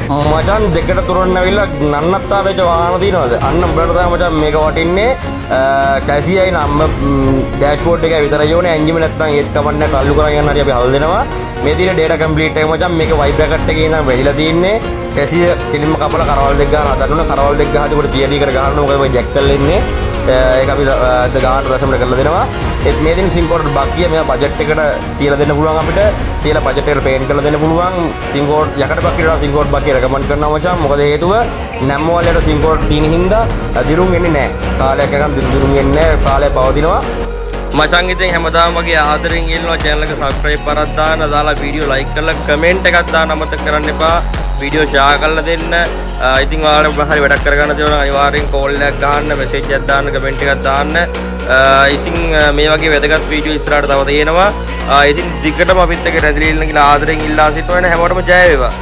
මචන් දෙකට තුරන්න ඇවිල්ලා නන්නත්තාරේට වාහන තියෙනවද? අන්න උඹලට තමයි මචන් මේක වටින්නේ. කැසියයි නම් ඩෑෂ්බෝඩ් එක විතරයි ඕනේ. එන්ජිම නැත්නම් ඒත් කමන්නේ තල්ලු කරන් යන්න හරි අපි හල් දෙනවා. මේ තියෙන data complete එක මචන් මේක වයි බ්‍රැකට් එකේ ඉඳන් වෙලිලා තියෙන්නේ. කැසිය කෙලින්ම කපලා කරවල් දෙක ගන්න හදන්න ඕන. කරවල් දෙක ගහද්දී උඩ පියඩි කර ගන්න ඕන. මොකද මේ ජැක් කරලා ඉන්නේ. ඒක අපි ගානට රසමඩ කරලා දෙනවා. ඒත් මේ දින සිම්කෝඩ් බක්කිය මෙයා බජට් එකට තියලා දෙන්න පුළුවන් අපිට. තියලා බජට් එකට පේන් කරලා දෙන්න පුළුවන්. සිම්කෝඩ් යකට බක්කියට සිම්කෝඩ් බක්කිය රෙකමන්ඩ් කරනවා මචං. මොකද හේතුව නැම්ම වලට සිම්කෝඩ් තියෙන හින්දා දිරුම් එන්නේ නැහැ. කාලයක් යනකම් දිරුම් එන්නේ නැහැ. කාලය පවතිනවා. මචං ඉතින් හැමදාම වගේ ආදරෙන් ඉල්ලනවා channel එක subscribe කරලා දාන්න, දාලා වීඩියෝ like කරලා comment එකක් දාන්න අමතක කරන්න එපා. වීඩියෝ share කරලා දෙන්න. ඉතින් ඔයාලට මොකක් හරි වැඩක් කරගන්න තියෙනවා අනිවාර්යෙන් call එකක් ගන්න, message එකක් දාන්න, comment එකක් දාන්න. ඉතින් මේ වගේ වැදගත් වීඩියෝ ඉස්සරහට තව තියෙනවා. ඉතින් දිගටම අපිත් එක්ක රැඳිලා ඉන්න කියලා ආදරෙන් ඉල්ලා සිටිනවා. හැමෝටම ජය වේවා.